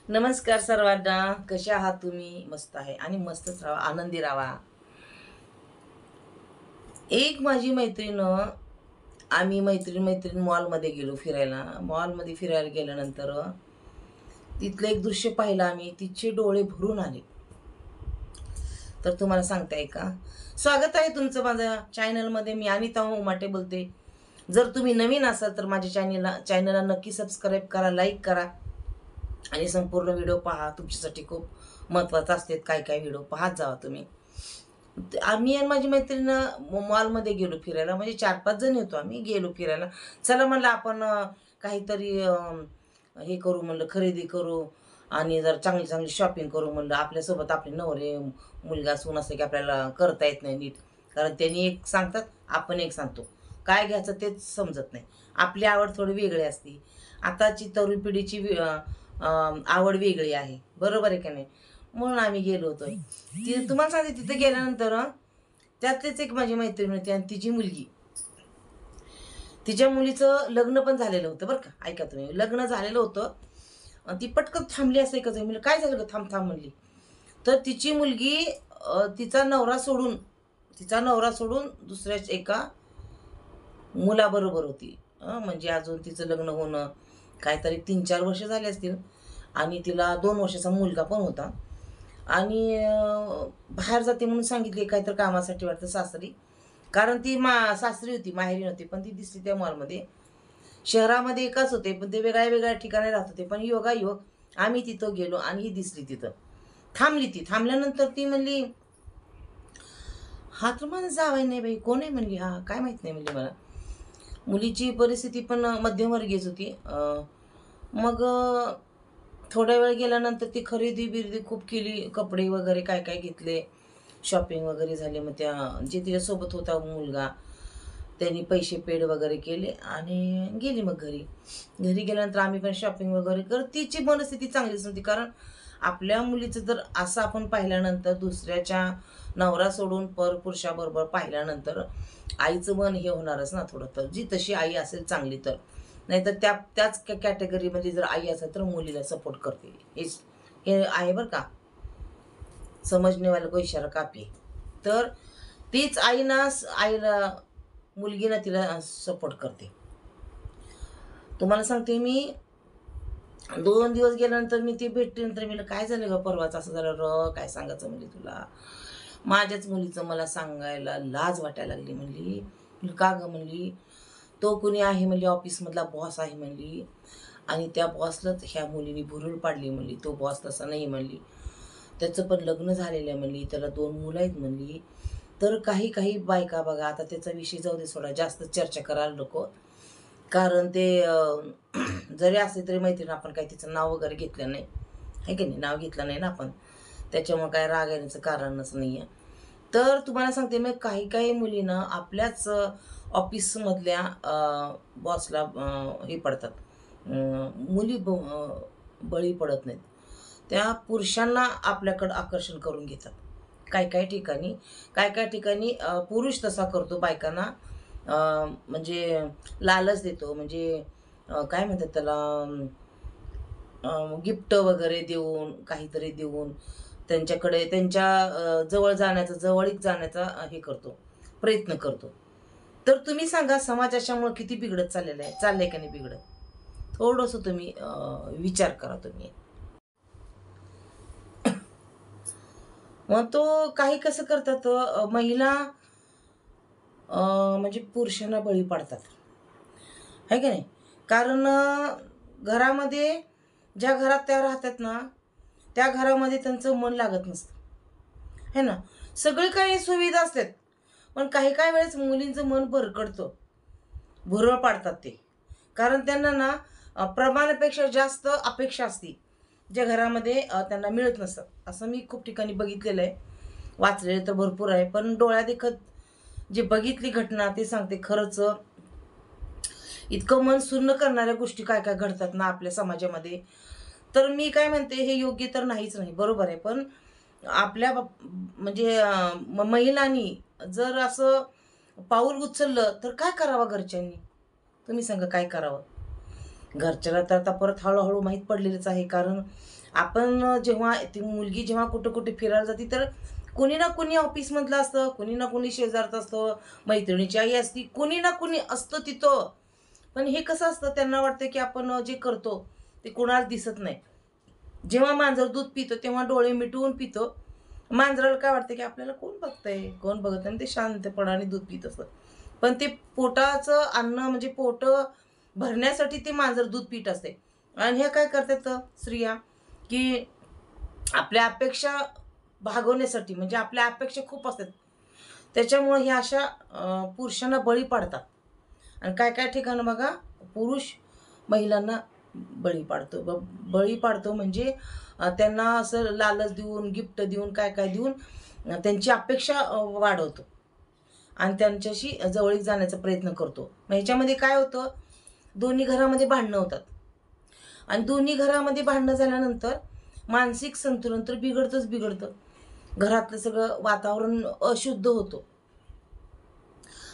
नमस्कार सर्वांना. कशा आहात तुम्ही? मस्त आहे आणि मस्तच राहा, आनंदी राहा. एक माझी मैत्रीण, आम्ही मैत्रीण मॉलमध्ये गेलो फिरायला. मॉलमध्ये फिरायला गेल्यानंतर तिथलं एक दृश्य पाहिलं आम्ही. तिचे डोळे भरून आले. तर तुम्हाला सांगताय का? स्वागत आहे तुमचं माझ्या चॅनलमध्ये. मी अनिता उमाटे बोलते. जर तुम्ही नवीन असाल तर माझ्या चॅनलला नक्की सबस्क्राईब करा, लाईक करा आणि संपूर्ण व्हिडिओ पहा. तुमच्यासाठी खूप महत्त्वाचं असते. काय काय व्हिडिओ पाहत जावा तुम्ही. आम्ही आणि माझी मैत्रीण मॉलमध्ये गेलो फिरायला. म्हणजे 4-5 जण होतो आम्ही. गेलो फिरायला. चला म्हणलं आपण काहीतरी हे करू म्हणलं, खरेदी करू आणि जर चांगली चांगली शॉपिंग करू म्हणलं. आपल्यासोबत आपले नवरे, मुलगा, सून असं की आपल्याला करता येत नाही नीट. कारण त्यांनी एक सांगतात, आपण एक सांगतो. काय घ्यायचं तेच समजत नाही. आपली आवड थोडी वेगळी असते. आताची तरुण पिढीची आवड वेगळी आहे. बरोबर आहे का नाही? म्हणून आम्ही गेलो होतो. तुम्हाला सांगते, तिथे गेल्यानंतर त्यातलीच एक माझी मैत्रीण होती आणि तिची मुलगी. तिच्या मुलीचं लग्न पण झालेलं होतं बरं का. ऐका तुम्ही, लग्न झालेलं होतं. ती पटकन थांबली असं एकच आहे. म्हणजे काय झालं ग, थांब थांब म्हणली. तर तिची मुलगी तिचा नवरा सोडून दुसऱ्याच एका मुलाबरोबर होती. म्हणजे अजून तिचं लग्न होणं काहीतरी 3-4 वर्ष झाले असतील आणि तिला 2 वर्षाचा मुलगा पण होता. आणि बाहेर जाते म्हणून सांगितले काहीतरी कामासाठी वाटतं सासरी. कारण ती सासरी होती, माहेरी नव्हती. पण ती दिसली त्या मॉलमध्ये. शहरामध्ये एकाच होते, पण ते वेगळ्या वेगळ्या ठिकाणी राहत होते. पण योगायोग आम्ही तिथं गेलो आणि ही दिसली तिथं. थांबली ती. थांबल्यानंतर ती म्हणली, "हा तर माझा जावई नाही बाई, कोण आहे?" म्हणली. "हा काय माहित नाही" म्हणली मला. मुलीची परिस्थिती पण मध्यमवर्गीयच होती. मग थोड्या वेळ गेल्यानंतर ती खरेदी-बिरेदी खूप केली. कपडे वगैरे काय काय घेतले. शॉपिंग वगैरे झाली. मग जे तिच्यासोबत होता मुलगा, त्यांनी पैसे पेड वगैरे केले आणि गेली मग घरी. घरी गेल्यानंतर आम्ही पण शॉपिंग वगैरे करत. तिची मनस्थिती चांगलीच नव्हती. कारण आपल्या मुलीचं जर असं आपण पाहिल्यानंतर दुसऱ्याच्या नवरा सोडून परपुरुषाबरोबर पाहिल्यानंतर आईचं मन हे होणारच ना थोडं. तर जी तशी आई असेल चांगली तर. नाहीतर त्याच कॅटेगरीमध्ये जर आई असेल तर मुलीला सपोर्ट करते. हे आहे बरं का. समजणे वाले को इशारा काफी. तर तीच आईला मुलगीला तिला सपोर्ट करते. तुम्हाला सांगते मी, 2 दिवस गेल्यानंतर मी ती भेटते. नंतर मी काय झालं ग परवाच असं झालं काय सांगायचं म्हणली तुला. माझ्याच मुलीचं मला सांगायला लाज वाटायला लागली म्हणली. म्हणली का ग म्हणली. तो कुणी आहे म्हणली, ऑफिसमधला बॉस आहे म्हणली आणि त्या बॉसलाच ह्या मुलीने भुरळ पाडली म्हणली. तो बॉस तसा नाही म्हणली. त्याचं पण लग्न झालेलं आहे म्हणली. त्याला 2 मुलं आहेत म्हणली. तर काही काही बायका बघा, आता त्याचा विषय जाऊ दे सोडा, जास्त चर्चा करायला नको. कारण ते जरी असले तरी मैत्रीण, आपण काही तिचं नाव वगैरे घेतलं नाही. आहे की नाही? नाव घेतलं नाही ना आपण. त्याच्यामुळे काय राग येण्याचं कारणच नाही आहे. तर तुम्हाला सांगते मी, काही काही मुलींना आपल्याच ऑफिसमधल्या बॉसला हे पडतात. मुली बळी पडत नाहीत. त्या पुरुषांना आपल्याकडं आकर्षण करून घेतात. काय काय ठिकाणी पुरुष तसा करतो बायकांना. म्हणजे लालच देतो. म्हणजे काय म्हणतात त्याला, गिफ्ट वगैरे देऊन, काहीतरी देऊन त्यांच्याकडे त्यांच्या जवळीक जाण्याचा हे करतो, प्रयत्न करतो. तर तुम्ही सांगा, समाज अशामुळे किती बिघडत चाललेला आहे? चाललंय का नाही बिघडत? थोडंसं तुम्ही विचार करा तुम्ही. मग तो काही कसं करतात, महिला म्हणजे पुरुषांना बळी पाडतात. आहे की नाही? कारण घरामध्ये ज्या घरात त्या राहतात ना, त्या घरामध्ये त्यांचं मन लागत नसतं. है ना? सगळी काही सुविधा असतात. पण काही काही वेळेस मुलींचं मन भरकटतं. भुरळ पाडतात ते. कारण त्यांना ना प्रमाणापेक्षा जास्त अपेक्षा असते. जे घरामध्ये त्यांना मिळत नसतं. असं मी खूप ठिकाणी बघितलेलं आहे. वाचलेलं तर भरपूर आहे. पण डोळ्यादेखत जे बघितली घटना ते सांगते. खरंच इतकं मन सुन्न करणाऱ्या गोष्टी काय काय घडतात ना आपल्या समाजामध्ये. तर मी काय म्हणते, हे योग्य तर नाहीच नाही. बरोबर आहे. पण आपल्या म्हणजे महिलांनी जर असं पाऊल उचललं तर काय करावं घरच्यांनी? तुम्ही सांगा काय करावं? घरच्याला तर आता परत हळूहळू माहीत पडलेलंच आहे. कारण आपण जेव्हा ती मुलगी जेव्हा कुठं कुठे फिरायला जाते तर कोणी ना कोणी ऑफिसमधलं असतं, कोणी ना कोणी शेजारचं असतं, मैत्रिणीची आई असती, कोणी ना कोणी असतं तिथं. पण हे कसं असतं, त्यांना वाटतं की आपण जे करतो ते कोणाला दिसत नाही. जेव्हा मांजर दूध पितं तेव्हा डोळे मिटवून पितं. मांजराला काय वाटतं की आपल्याला कोण बघतंय, कोण बघत नाही, ते शांतपणाने दूध पित असतं. पण ते पोटाचं अन्न म्हणजे पोट भरण्यासाठी ते मांजर दूध पित असते. आणि ह्या काय करतात स्त्रिया, की आपल्या अपेक्षा भागवण्यासाठी, म्हणजे आपल्या अपेक्षा खूप असतात. त्याच्यामुळे ह्या अशा पुरुषांना बळी पाडतात. आणि काय काय ठिकाणं बघा, पुरुष महिलांना बळी पाडतो. बळी पाडतो म्हणजे त्यांना असं लालच देऊन, गिफ्ट देऊन, काय काय देऊन त्यांची अपेक्षा वाढवतो आणि त्यांच्याशी जवळीक जाण्याचा प्रयत्न करतो. मग ह्याच्यामध्ये काय होतं, दोन्ही घरामध्ये भांडणं होतात. आणि दोन्ही घरामध्ये भांडणं झाल्यानंतर मानसिक संतुलन तर बिघडतं. घरातलं सगळं वातावरण अशुद्ध होतं.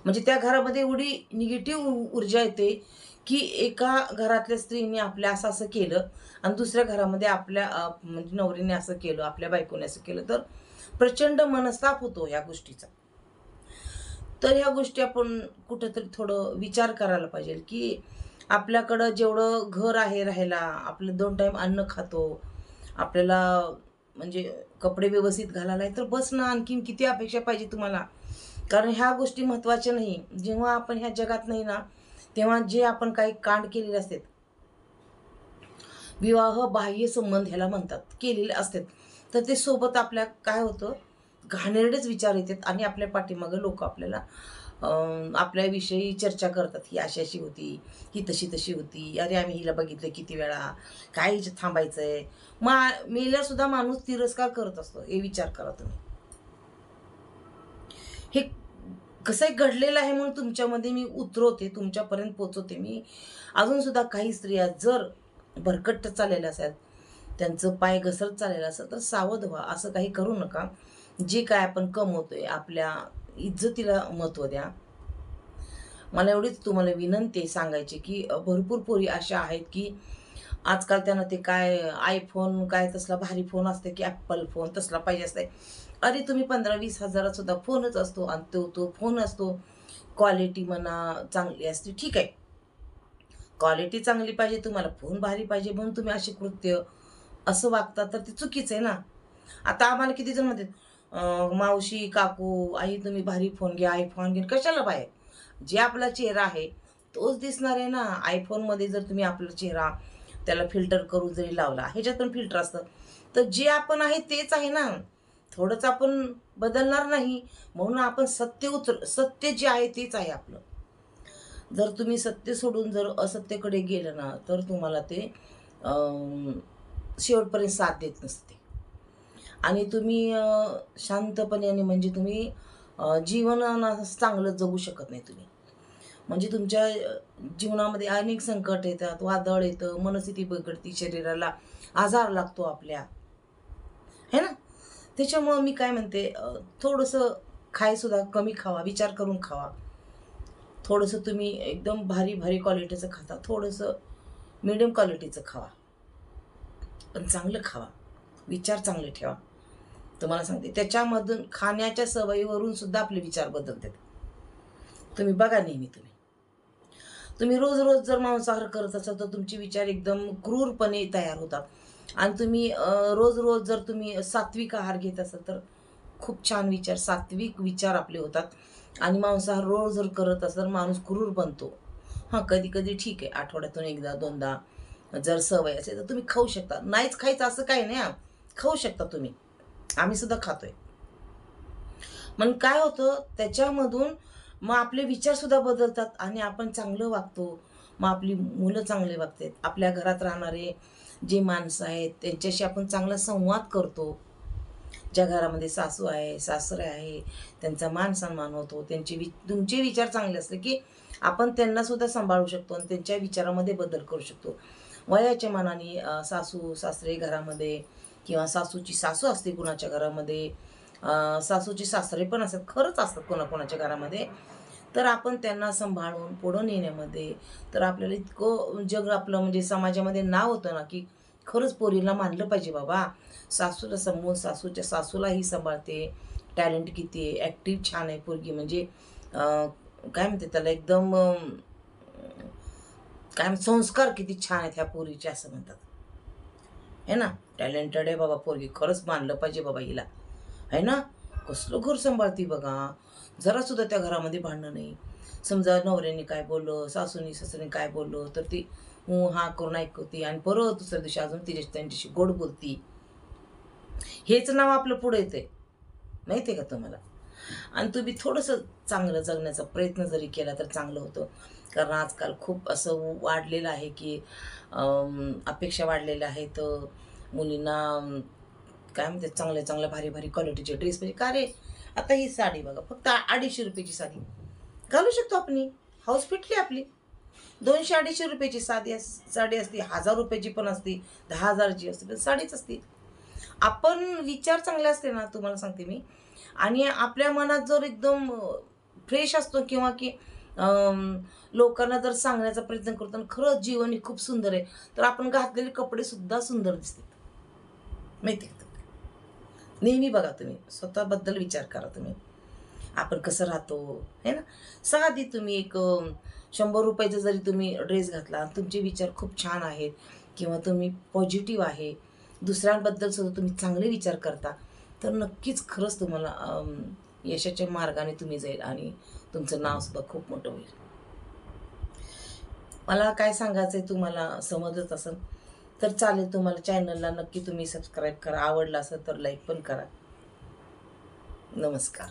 म्हणजे त्या घरामध्ये एवढी निगेटिव्ह ऊर्जा येते, की एका घरातल्या स्त्रीने आपल्या असं असं केलं आणि दुसऱ्या घरामध्ये आपल्या म्हणजे नवरीने असं केलं, आपल्या बायकोने असं केलं, तर प्रचंड मनस्ताप होतो ह्या गोष्टीचा. तर ह्या गोष्टी आपण कुठेतरी थोडं विचार करायला पाहिजे, की आपल्याकडं जेवढं घर आहे राहायला, आपलं 2 टाईम अन्न खातो, आपल्याला म्हणजे कपडे व्यवस्थित घालायला आहे, तर बस ना, आणखीन किती अपेक्षा पाहिजे तुम्हाला? कारण ह्या गोष्टी महत्त्वाच्या नाही. जेव्हा आपण ह्या जगात नाही ना, तेव्हा जे आपण काही कांड केलेले असतात, विवाह बाह्य संबंध ह्याला म्हणतात, केलेले असतात, तर ते सोबत आपल्या काय होतं, घाणेरडेच विचार येतात आणि आपल्या पाठीमागं लोक आपल्याला आपल्याविषयी चर्चा करतात. ही अशी अशी होती, ही तशी तशी होती, अरे आम्ही हिला बघितलं किती वेळा, काय हिचं थांबायचंय. मेल्यावर सुद्धा माणूस तिरस्कार करत असतो, हे विचार करा तुम्ही. हे कसं घडलेलं आहे म्हणून तुमच्यामध्ये मी उतरवते, तुमच्यापर्यंत पोचवते. मी अजून सुद्धा काही स्त्रिया जर भरकट्ट चाललेल्या असेल, त्यांचं पाय घसरत चाललेलं असेल, तर सावध व्हा. असं काही करू नका. जे काय आपण कमवतोय, आपल्या इज्जतीला महत्त्व द्या. मला एवढीच तुम्हाला विनंती आहे सांगायची, की भरपूर पोरी अशा आहेत, की आजकाल त्यांना ते काय आयफोन काय तसला भारी फोन असते, की ॲपल फोन तसला पाहिजे असते. अरे तुम्ही 15-20 हजारात सुद्धा फोनच असतो आणि तो फोन असतो. क्वालिटी म्हणा चांगली असते, ठीक आहे. क्वालिटी चांगली पाहिजे, तुम्हाला फोन भारी पाहिजे म्हणून तुम्ही असे कृत्य असं वागता, तर ते चुकीचं आहे ना. आता आम्हाला किती जण म्हणतात, मावशी, काकू, आई तुम्ही भारी फोन घ्या, आयफोन घ्या. कशाला बाहेर? जे आपला चेहरा आहे तोच दिसणार आहे ना. आयफोनमध्ये जर तुम्ही आपला चेहरा त्याला फिल्टर करून जरी लावला, ह्याच्यात पण फिल्टर असतं, तर जे आपण आहे तेच आहे ना. थोडंच आपण बदलणार नाही. म्हणून आपण सत्य जे आहे तेच आहे आपलं. जर तुम्ही सत्य सोडून जर असत्याकडे गेलं ना, तर तुम्हाला ते शेवटपर्यंत साथ देत नसते. आणि तुम्ही शांतपणे आणि म्हणजे तुम्ही जीवन असं चांगलं जगू शकत नाही तुम्ही. म्हणजे तुमच्या जीवनामध्ये अनेक संकट येतात, वादळ येतं, मनस्थिती बिघडते, शरीराला आजार लागतो आपल्या, है ना? त्याच्यामुळं मी काय म्हणते, थोडंसं खायसुद्धा कमी खावा, विचार करून खावा. थोडंसं तुम्ही एकदम भारी भारी क्वालिटीचं खाता, थोडंसं मिडियम क्वालिटीचं खावा, पण चांगलं खावा, विचार चांगले ठेवा. तुम्हाला सांगते, त्याच्यामधून खाण्याच्या सवयीवरून सुद्धा आपले विचार बदलतात. तुम्ही बघा नेहमी तुम्ही रोज रोज जर मांसाहार करत असाल, तर तुमचे विचार एकदम क्रूरपणे तयार होतात. आणि तुम्ही रोज रोज जर तुम्ही सात्विक आहार घेत असाल, तर खूप छान विचार, सात्विक विचार आपले होतात. आणि मांसाहार रोज जर करत असाल, माणूस क्रूर बनतो. हां, कधी कधी ठीक आहे, आठवड्यातून एकदा दोनदा जर सवय असेल तर तुम्ही खाऊ शकता. नाहीच खायचं असं काही नाही हां, खाऊ शकता तुम्ही. आम्ही सुद्धा खातोय. मग काय होतं त्याच्यामधून, मग आपले विचार सुद्धा बदलतात आणि आपण चांगलं वागतो. मग आपली मुलं चांगले वागतात. आपल्या घरात राहणारे जे माणसं आहेत त्यांच्याशी आपण चांगला संवाद करतो. ज्या घरामध्ये सासू आहे, सासरे आहे, त्यांचा मान सन्मान होतो. तुमचे विचार चांगले असले, की आपण त्यांना सुद्धा सांभाळू शकतो आणि त्यांच्या विचारामध्ये बदल करू शकतो. वयाच्या मानाने सासू सासरे घरामध्ये, किंवा सासूची सासू असते कुणाच्या घरामध्ये, सासूचे सासरे पण असतात, खरंच असतात कोणाकोणाच्या घरामध्ये. तर आपण त्यांना सांभाळून पुढं नेण्यामध्ये तर आपल्याला इतकं जग आपलं म्हणजे समाजामध्ये नाव होतं ना, की खरंच पोरीला मानलं पाहिजे बाबा. सासूला समोर सासूलाही सांभाळते, टॅलेंट किती आहे, ॲक्टिव्ह छान आहे पोरगी म्हणजे काय म्हणते त्याला एकदम काय संस्कार किती छान आहेत ह्या पोरीचे असं म्हणतात. है ना, टॅलेंटेड आहे बाबा पोरगी, खरंच मानलं पाहिजे बाबा हिला, है ना. कसलं घर सांभाळती बघा, जरा सुद्धा त्या घरामध्ये भांडणं नाही. समजा नवऱ्याने काय बोललं, सासूने काय बोललं तर ती हा करून ऐकवती आणि परत दुसऱ्या दिवशी अजून त्यांच्याशी गोड बोलती. हेच नाव आपलं पुढे येते माहिती आहे का तुम्हाला. आणि तुम्ही थोडंसं चांगलं जगण्याचा प्रयत्न जरी केला तर चांगलं होतं. कारण आजकाल खूप असं वाढलेलं आहे की अपेक्षा वाढलेल्या आहेत. मुलींना काय म्हणते चांगल्या चांगल्या भारी भारी क्वालिटीचे ड्रेस म्हणजे का रे, आता ही साडी बघा फक्त 250 रुपयाची साडी घालू शकतो आपण. हाऊस फिटली आपली. 200-250 रुपयाची साडी असते, 1000 रुपयाची पण असते, 10,000ची असते, पण साडीच असते. आपण विचार चांगले असते ना, तुम्हाला सांगते मी, आणि आपल्या मनात जर एकदम फ्रेश असतो किंवा की लोकांना जर सांगण्याचा प्रयत्न करतो आणि खरंच जीवन हे खूप सुंदर आहे, तर आपण घातलेले कपडे सुद्धा सुंदर दिसतात माहिती आहे का. नेहमी बघा तुम्ही स्वतःबद्दल विचार करा तुम्ही, आपण कसं राहतो है ना. साधी तुम्ही एक 100 रुपयाचा जरी तुम्ही ड्रेस घातला, तुमचे विचार खूप छान आहेत किंवा तुम्ही पॉझिटिव्ह आहे, दुसऱ्यांबद्दल सुद्धा तुम्ही चांगले विचार करता, तर नक्कीच खरंच तुम्हाला यशाच्या मार्गाने तुम्ही जाईल आणि तुमचं नावसुद्धा खूप मोठं होईल. मला काय सांगायचं आहे तुम्हाला समजत असेल तर चालेल. तुम्हाला चॅनलला नक्की तुम्ही सबस्क्राईब करा, आवडलं असेल तर लाईक पण करा. नमस्कार.